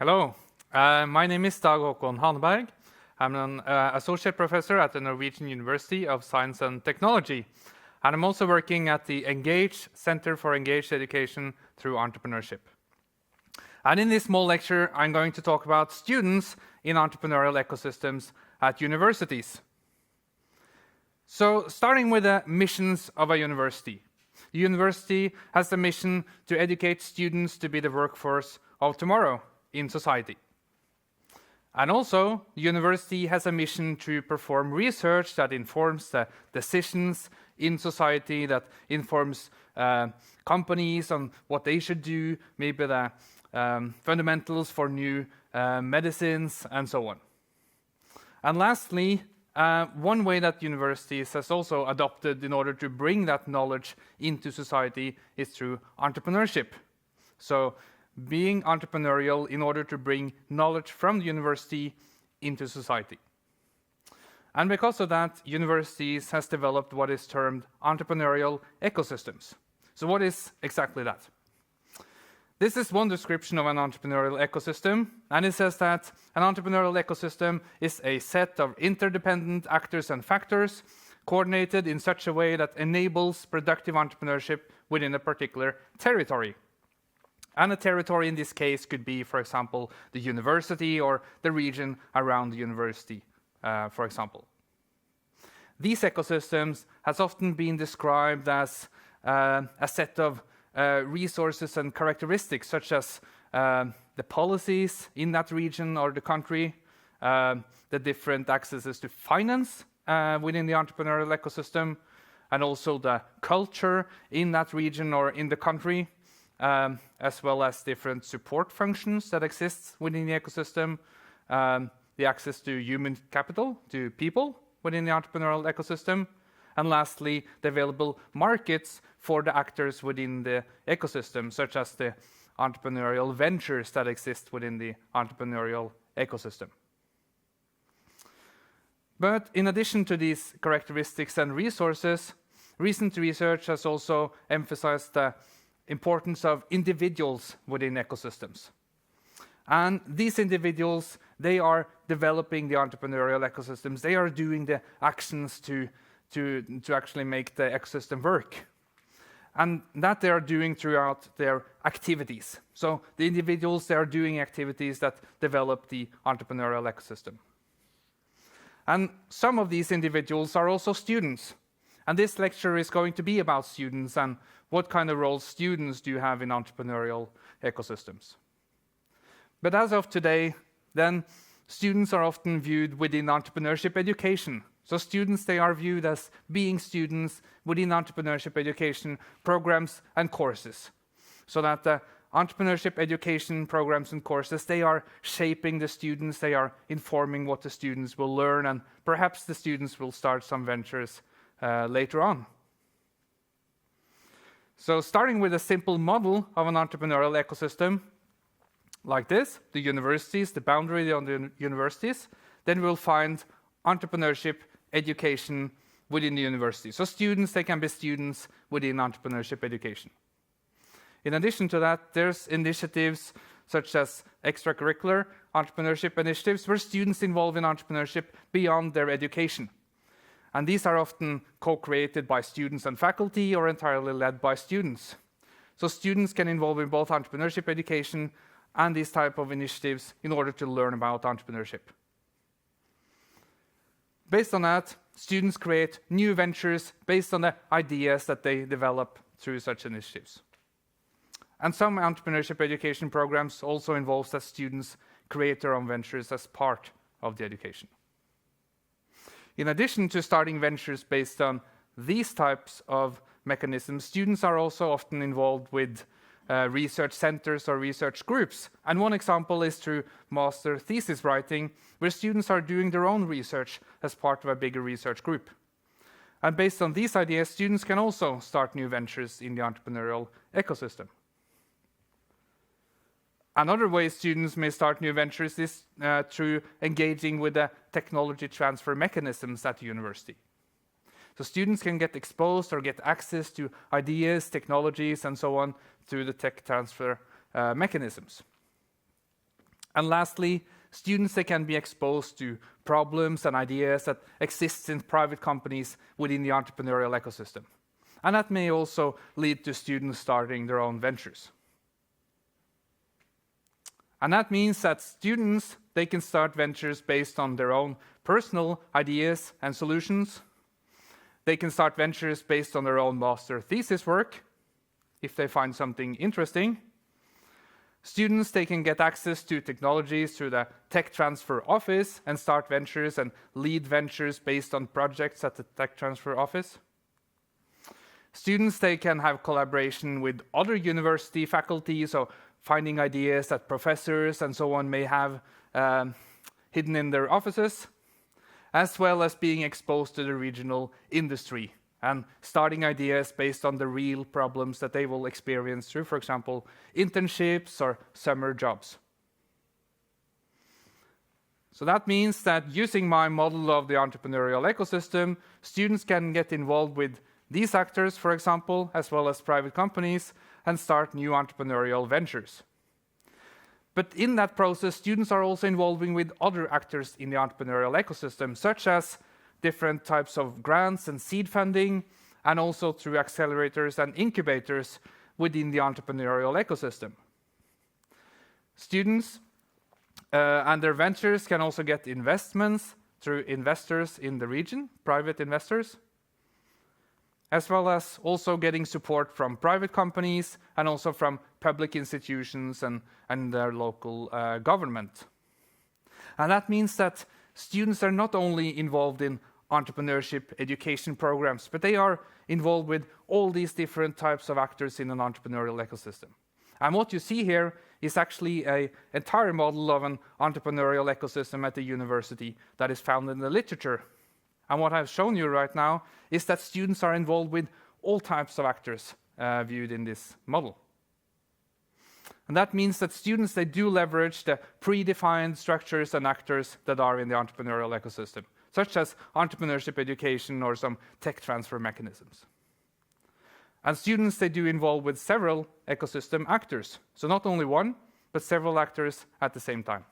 Hello, my name is Håkon Haneberg. I'm an associate professor at the Norwegian University of Science and Technology, and I'm also working at the Engage Center for Engaged Education through Entrepreneurship. And in this small lecture, I'm going to talk about students in entrepreneurial ecosystems at universities. So, starting with the missions of a university. The university has the mission to educate students to be the workforce of tomorrow in society. And also, the university has a mission to perform research that informs the decisions in society, that informs companies on what they should do, maybe the fundamentals for new medicines, and so on. And lastly, one way that universities has also adopted in order to bring that knowledge into society is through entrepreneurship. So, being entrepreneurial in order to bring knowledge from the university into society. And because of that, universities has developed what is termed entrepreneurial ecosystems. So what is exactly that? This is one description of an entrepreneurial ecosystem, and it says that an entrepreneurial ecosystem is a set of interdependent actors and factors coordinated in such a way that enables productive entrepreneurship within a particular territory. And a territory in this case could be, for example, the university or the region around the university, for example. These ecosystems has often been described as a set of resources and characteristics, such as the policies in that region or the country, the different accesses to finance within the entrepreneurial ecosystem, and also the culture in that region or in the country, as well as different support functions that exist within the ecosystem, the access to human capital, to people within the entrepreneurial ecosystem, and lastly, the available markets for the actors within the ecosystem, such as the entrepreneurial ventures that exist within the entrepreneurial ecosystem. But in addition to these characteristics and resources, recent research has also emphasized the importance of individuals within ecosystems. And these individuals, they are developing the entrepreneurial ecosystems. They are doing the actions to actually make the ecosystem work. And that they are doing throughout their activities. So the individuals, they are doing activities that develop the entrepreneurial ecosystem. And some of these individuals are also students. And this lecture is going to be about students and what kind of roles students do have in entrepreneurial ecosystems. But as of today, then, students are often viewed within entrepreneurship education. So students, they are viewed as being students within entrepreneurship education programs and courses. So that the entrepreneurship education programs and courses, they are shaping the students, they are informing what the students will learn, and perhaps the students will start some ventures later on. So starting with a simple model of an entrepreneurial ecosystem, like this, the universities, the boundary on the universities, then we'll find entrepreneurship education within the university. So students, they can be students within entrepreneurship education. In addition to that, there's initiatives such as extracurricular entrepreneurship initiatives where students involve in entrepreneurship beyond their education. And these are often co-created by students and faculty or entirely led by students. So students can involve in both entrepreneurship education and these type of initiatives in order to learn about entrepreneurship. Based on that, students create new ventures based on the ideas that they develop through such initiatives. And some entrepreneurship education programs also involve that students create their own ventures as part of the education. In addition to starting ventures based on these types of mechanisms, students are also often involved with research centers or research groups. And one example is through master thesis writing, where students are doing their own research as part of a bigger research group. And based on these ideas, students can also start new ventures in the entrepreneurial ecosystem. Another way students may start new ventures is through engaging with the technology transfer mechanisms at the university. So students can get exposed or get access to ideas, technologies, and so on through the tech transfer mechanisms. And lastly, students, they can be exposed to problems and ideas that exist in private companies within the entrepreneurial ecosystem. And that may also lead to students starting their own ventures. And that means that students, they can start ventures based on their own personal ideas and solutions. They can start ventures based on their own master thesis work, if they find something interesting. Students, they can get access to technologies through the Tech Transfer Office and start ventures and lead ventures based on projects at the Tech Transfer Office. Students, they can have collaboration with other university faculty, so finding ideas that professors and so on may have hidden in their offices, as well as being exposed to the regional industry and starting ideas based on the real problems that they will experience through, for example, internships or summer jobs. So that means that using my model of the entrepreneurial ecosystem, students can get involved with these actors, for example, as well as private companies, and start new entrepreneurial ventures. But in that process, students are also involving with other actors in the entrepreneurial ecosystem, such as different types of grants and seed funding, and also through accelerators and incubators within the entrepreneurial ecosystem. Students and their ventures can also get investments through investors in the region, private investors, as well as also getting support from private companies and also from public institutions and their local government. And that means that students are not only involved in entrepreneurship education programs, but they are involved with all these different types of actors in an entrepreneurial ecosystem. And what you see here is actually an entire model of an entrepreneurial ecosystem at the university that is found in the literature. And what I've shown you right now is that students are involved with all types of actors viewed in this model. And that means that students, they do leverage the predefined structures and actors that are in the entrepreneurial ecosystem, such as entrepreneurship education or some tech transfer mechanisms. And students, they do involve with several ecosystem actors. So not only one, but several actors at the same time.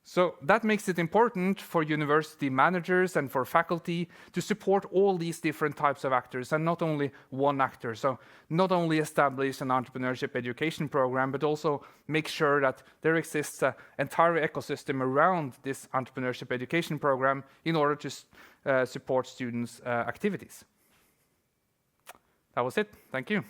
So that makes it important for university managers and for faculty to support all these different types of actors and not only one actor. So not only establish an entrepreneurship education program, but also make sure that there exists an entire ecosystem around this entrepreneurship education program in order to support students' activities. That was it. Thank you.